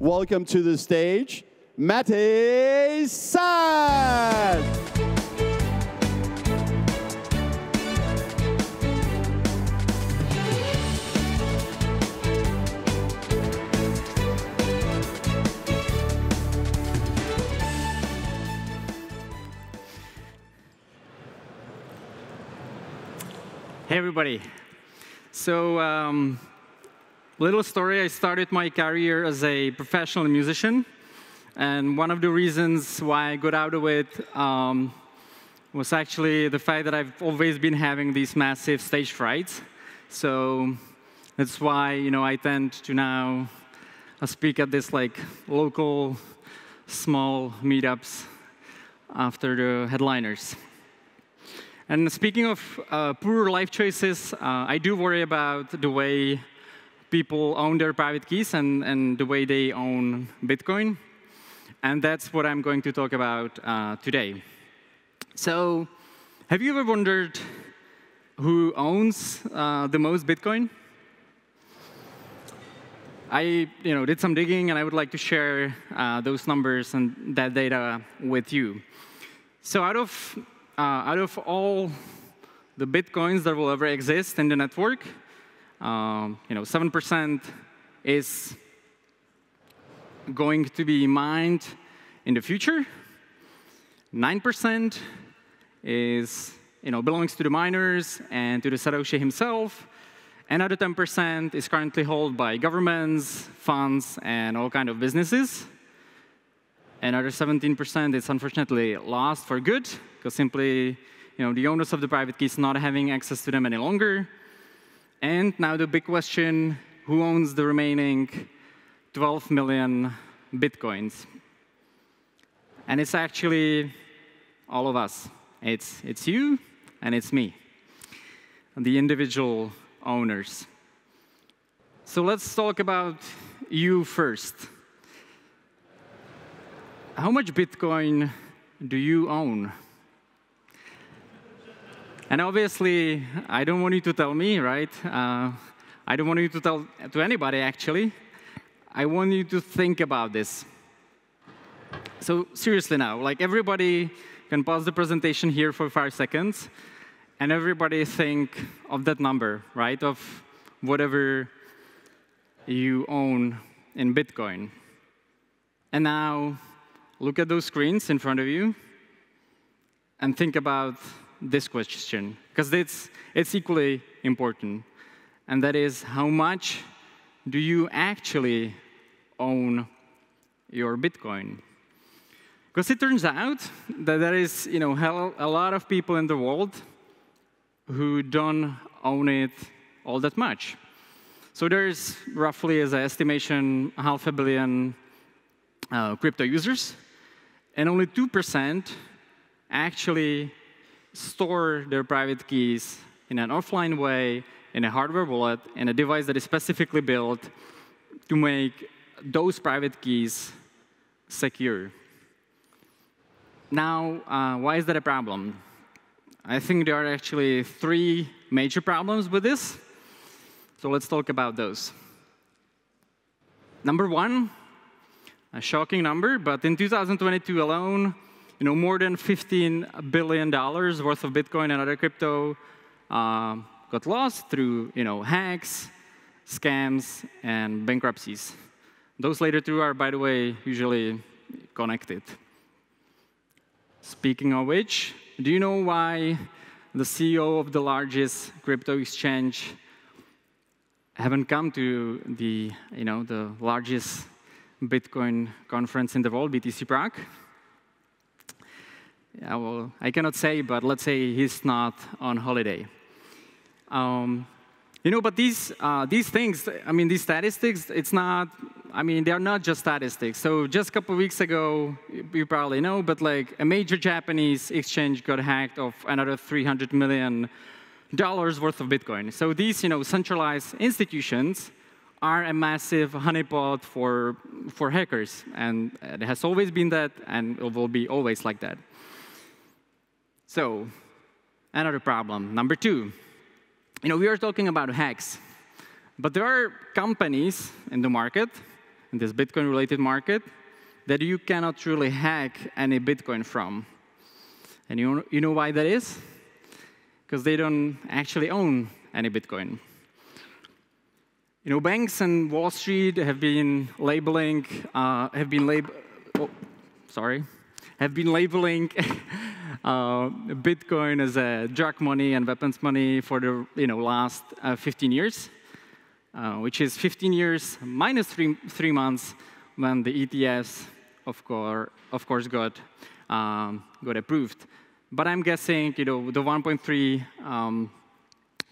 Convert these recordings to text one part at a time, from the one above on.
welcome to the stage, Matěj Žák. Hey, everybody. So, little story, I started my career as a professional musician. And one of the reasons why I got out of it was actually the fact that I've always been having these massive stage frights. So that's why, I tend to now speak at this local, small meetups after the headliners. And speaking of poor life choices, I do worry about the way people own their private keys and the way they own Bitcoin. And that's what I'm going to talk about today. So, have you ever wondered who owns the most Bitcoin? I did some digging, and I would like to share those numbers and that data with you. So out of all the Bitcoins that will ever exist in the network, 7% is going to be mined in the future. 9% is, belongs to the miners and to the Satoshi himself. Another 10% is currently held by governments, funds, and all kinds of businesses. Another 17% is unfortunately lost for good, because simply, the owners of the private keys not having access to them any longer. And now the big question, who owns the remaining 12 million Bitcoins? And it's actually all of us. It's you and it's me, the individual owners. So let's talk about you first. How much Bitcoin do you own? And obviously, I don't want you to tell me, right? I don't want you to tell to anybody, actually. I want you to think about this. So seriously now, everybody can pause the presentation here for 5 seconds, and everybody think of that number, right? Of whatever you own in Bitcoin. And now, look at those screens in front of you and think about this question, because it's equally important. And that is, how much do you actually own your Bitcoin? Because it turns out that there is a lot of people in the world who don't own it all that much. So there's roughly, as an estimation, 500 million crypto users. And only 2% actually store their private keys in an offline way, in a hardware wallet, in a device that is specifically built to make those private keys secure. Now, why is that a problem? I think there are actually 3 major problems with this. So let's talk about those. Number 1, a shocking number, but in 2022 alone, more than $15 billion worth of Bitcoin and other crypto got lost through hacks, scams, and bankruptcies. Those later two are, by the way, usually connected. Speaking of which, do you know why the CEO of the largest crypto exchange haven't come to the largest Bitcoin conference in the world, BTC Prague? Yeah, well, I cannot say, but let's say he's not on holiday. But these things, these statistics, they are not just statistics. So just a couple of weeks ago, you probably know, but a major Japanese exchange got hacked of another $300 million worth of Bitcoin. So these, centralized institutions are a massive honeypot for hackers, and it has always been that, and it will be always like that. So, another problem. Number 2, we are talking about hacks, but there are companies in the market in this Bitcoin-related market that you cannot really hack any Bitcoin from. And you know why that is? Because they don't actually own any Bitcoin. Banks and Wall Street have been labeling Bitcoin as a drug money and weapons money for the last 15 years, which is 15 years minus three months when the ETFs, of course, got approved. But I'm guessing, the 1.3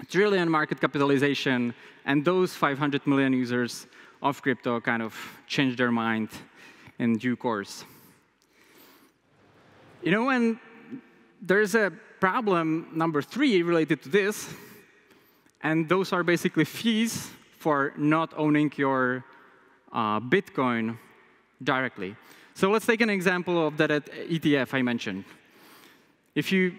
trillion market capitalization and those 500 million users of crypto kind of changed their mind in due course. And there's a problem number 3 related to this, and those are basically fees for not owning your Bitcoin directly. So let's take an example of that ETF I mentioned. If you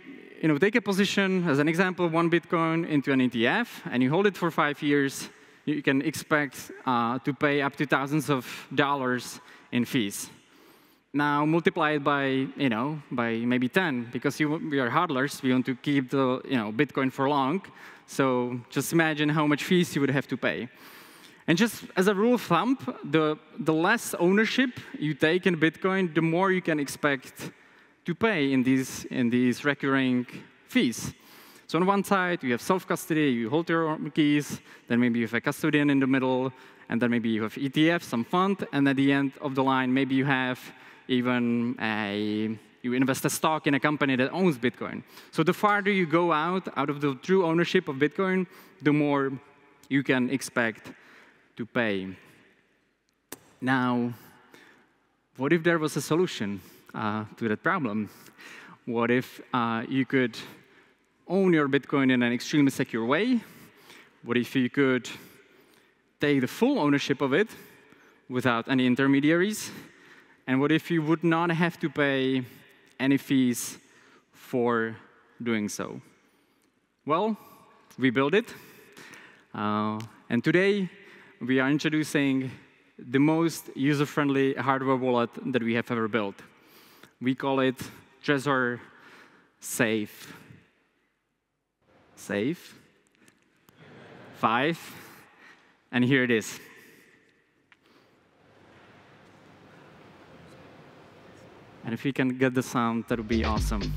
take a position, as an example, 1 Bitcoin into an ETF, and you hold it for 5 years, you can expect to pay up to thousands of dollars in fees. Now multiply it by maybe 10, because we are hodlers. We want to keep the Bitcoin for long. So just imagine how much fees you would have to pay. And just as a rule of thumb, the less ownership you take in Bitcoin, the more you can expect to pay in these recurring fees. So on one side, you have self-custody, you hold your own keys, then maybe you have a custodian in the middle, and then maybe you have ETF, some fund, and at the end of the line, maybe you have even you invest a stock in a company that owns Bitcoin. So the farther you go out of the true ownership of Bitcoin, the more you can expect to pay. Now, what if there was a solution to that problem? What if you could own your Bitcoin in an extremely secure way? What if you could take the full ownership of it without any intermediaries? And what if you would not have to pay any fees for doing so? Well, we built it. And today, we are introducing the most user-friendly hardware wallet that we have ever built. We call it Trezor Safe. Safe. 5. And here it is. And if you can get the sound, that would be awesome.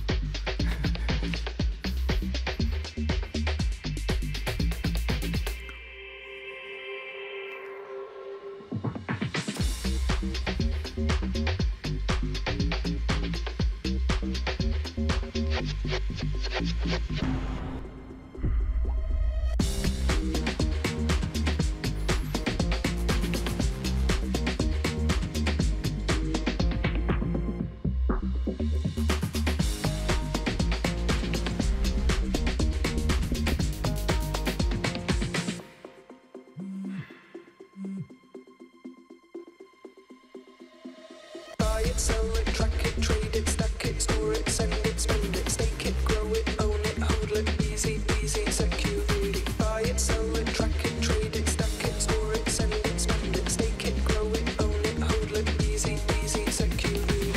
Sell it, track it, trade it, stack it, store it, send it, spend it, stake it, grow it, own it, hold it, easy, easy, secure, really. Buy it, sell it, track it, trade it, stack it, store it, send it, spend it, stake it, grow it, own it, hold it, easy, easy, secure, really.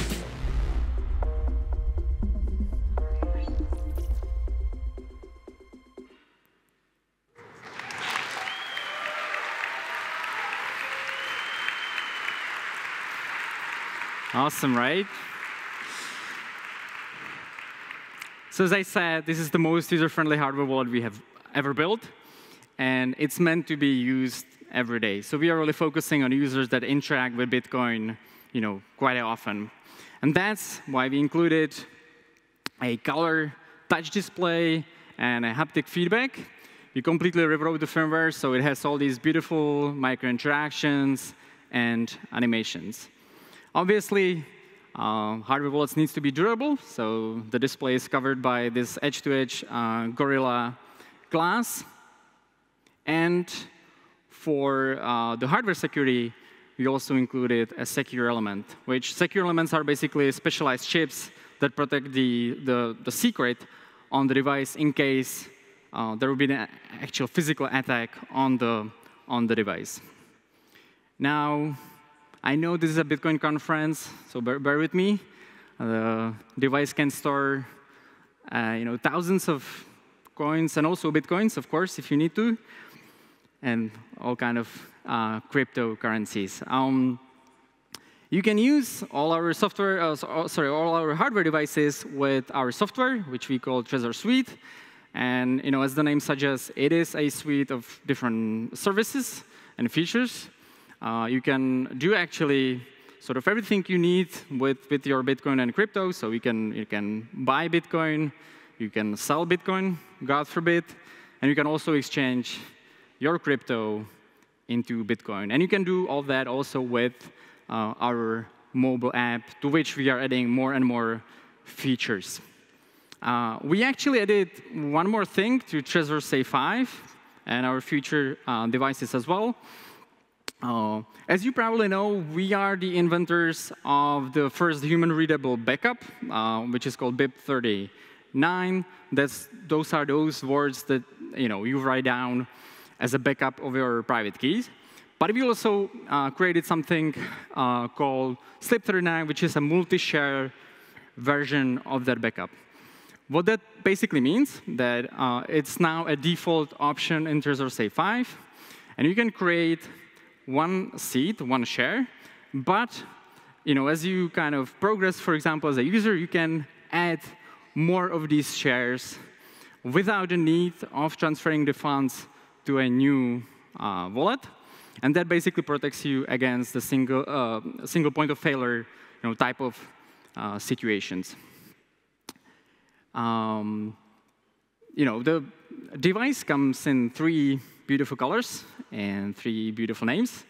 Awesome, right? So as I said, this is the most user-friendly hardware wallet we have ever built, and it's meant to be used every day. So we are really focusing on users that interact with Bitcoin, quite often. And that's why we included a color touch display and a haptic feedback. We completely rewrote the firmware, so it has all these beautiful micro-interactions and animations. Obviously, hardware wallets needs to be durable, so the display is covered by this edge-to-edge Gorilla glass. And for the hardware security, we also included a secure element, which secure elements are basically specialized chips that protect the secret on the device in case there will be an actual physical attack on the device. Now, I know this is a Bitcoin conference, so bear with me. The device can store thousands of coins and also Bitcoins, of course, if you need to, and all kind of cryptocurrencies. You can use all our software, all our hardware devices with our software, which we call Trezor Suite. And as the name suggests, it is a suite of different services and features. You can do actually sort of everything you need with your Bitcoin and crypto. So you can buy Bitcoin, you can sell Bitcoin, God forbid, and you can also exchange your crypto into Bitcoin. And you can do all that also with our mobile app, to which we are adding more and more features. We actually added one more thing to Trezor Safe 5 and our future devices as well. As you probably know, we are the inventors of the first human-readable backup, which is called BIP39. Those are those words that you write down as a backup of your private keys. But we also created something called SLIP39, which is a multi-share version of that backup. What that basically means that it's now a default option in Trezor Safe 5, and you can create one seed, one share. But as you kind of progress, for example, as a user, you can add more of these shares without the need of transferring the funds to a new wallet. And that basically protects you against the single point of failure type of situations. The device comes in 3 beautiful colors and 3 beautiful names: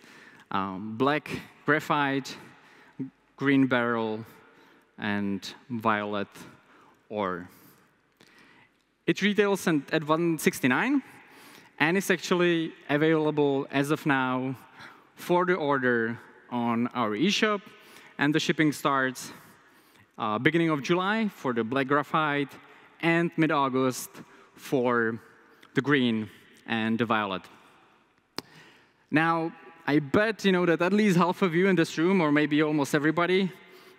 black, graphite, green beryl, and violet ore. It retails at $169, and it's actually available as of now for the order on our eShop, and the shipping starts beginning of July for the black graphite and mid-August for the green and the violet. Now, I bet that at least half of you in this room, or maybe almost everybody,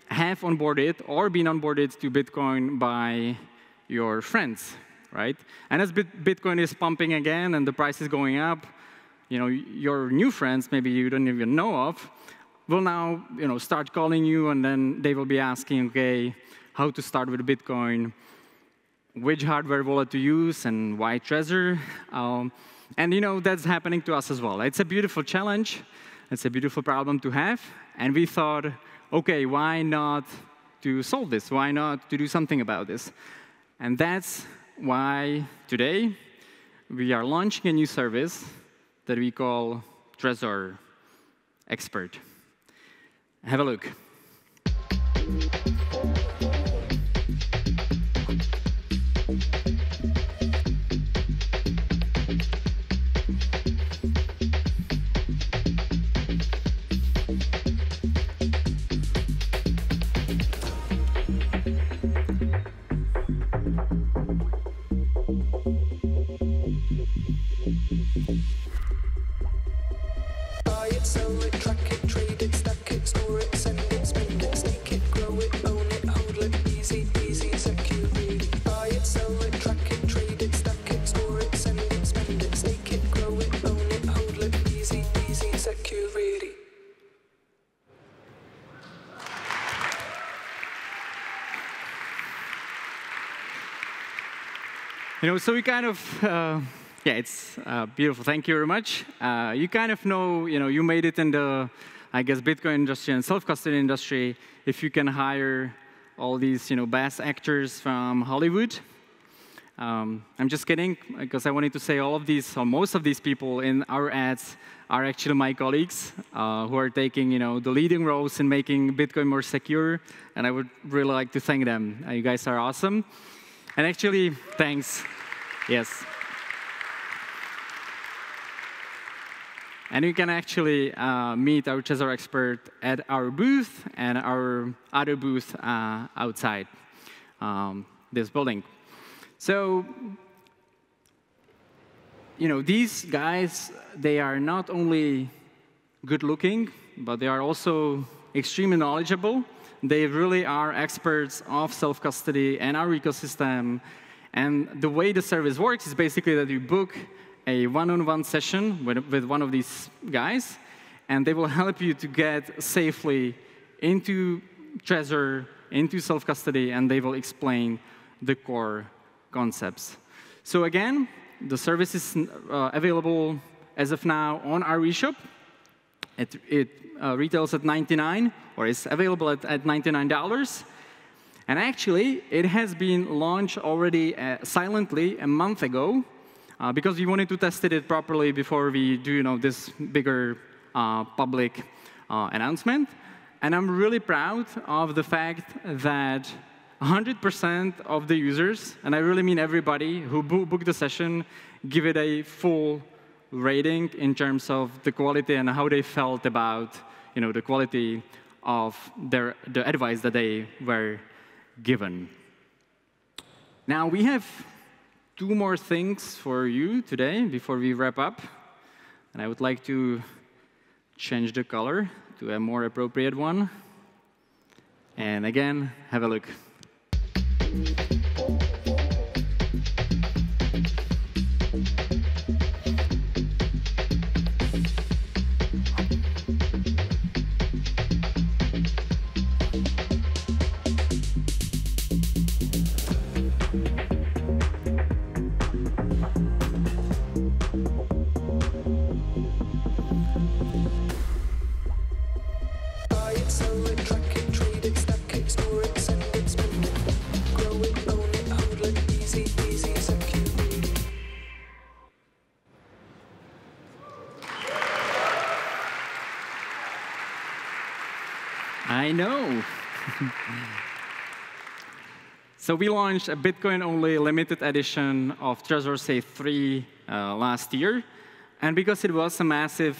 have onboarded or been onboarded to Bitcoin by your friends, right? And as Bitcoin is pumping again and the price is going up, your new friends, maybe you don't even know of, will now start calling you, and then they will be asking, okay, how to start with Bitcoin, which hardware wallet to use, and why Trezor. And that's happening to us as well. It's a beautiful challenge. It's a beautiful problem to have. And we thought, okay, why not to solve this? Why not to do something about this? And that's why today we are launching a new service that we call Trezor Expert. Have a look. Buy it, sell it, track it, trade it, stack it, store it, send it, spend it, stake it, grow it, own it, hold it, easy, easy, secure, really. Buy it, sell it, track it, trade it, stack it, store it, send it, spend it, stake it, grow it, own it, hold it, easy, easy, secure, really. So we kind of, yeah, it's beautiful. Thank you very much. You kind of know, you made it in the, I guess, Bitcoin industry and self-custody industry if you can hire all these, best actors from Hollywood. I'm just kidding, because I wanted to say all of these, or most of these people in our ads are actually my colleagues who are taking, the leading roles in making Bitcoin more secure, and I would really like to thank them. You guys are awesome. And actually, thanks. Yes. And you can actually meet our Trezor expert at our booth and our other booth outside this building. So, these guys, they are not only good looking, but they are also extremely knowledgeable. They really are experts of self-custody and our ecosystem. And the way the service works is basically that you book a one-on-one session with one of these guys, and they will help you to get safely into Trezor, into self-custody, and they will explain the core concepts. So again, the service is available as of now on our eShop. It retails at $99, or is available at $99. And actually, it has been launched already silently a month ago, because we wanted to test it properly before we do this bigger public announcement. And I'm really proud of the fact that 100% of the users, and I really mean everybody who booked the session, give it a full rating in terms of the quality and how they felt about the quality of the advice that they were given. Now, we have 2 more things for you today before we wrap up. And I would like to change the color to a more appropriate one. And again, have a look. Buy it, sell it, track it, trade it, stack it, store it, send it, spend it, grow it, own it, hold it, easy, easy, secure. I know. So we launched a Bitcoin-only limited edition of Trezor Safe 3 last year. And because it was a massive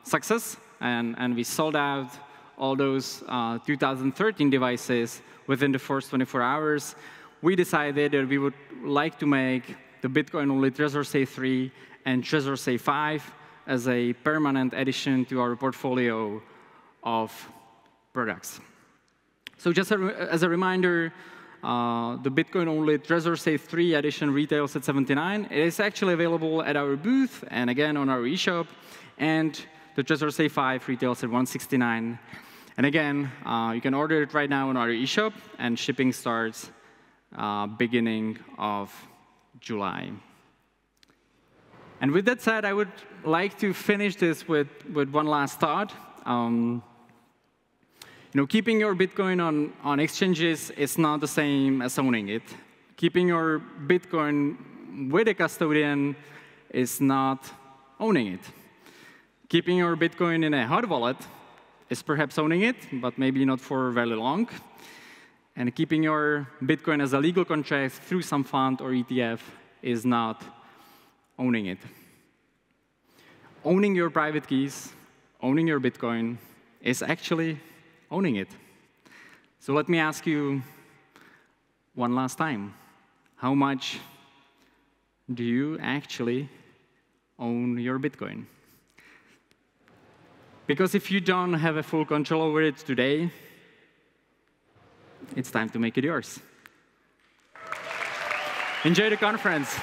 success, and we sold out all those 2013 devices within the first 24 hours, we decided that we would like to make the Bitcoin-only Trezor Safe 3 and Trezor Safe 5 as a permanent addition to our portfolio of products. So just as a reminder, the Bitcoin-only Trezor Safe 3 edition retails at $79. It is actually available at our booth and again on our eShop. And the Trezor Safe 5 retails at $169. And again, you can order it right now on our eShop, and shipping starts beginning of July. And with that said, I would like to finish this with one last thought. Keeping your Bitcoin on exchanges is not the same as owning it. Keeping your Bitcoin with a custodian is not owning it. Keeping your Bitcoin in a hot wallet is perhaps owning it, but maybe not for very long. And keeping your Bitcoin as a legal contract through some fund or ETF is not owning it. Owning your private keys, owning your Bitcoin, is actually owning it. So let me ask you one last time. How much do you actually own your Bitcoin? Because if you don't have a full control over it today, it's time to make it yours. Enjoy the conference.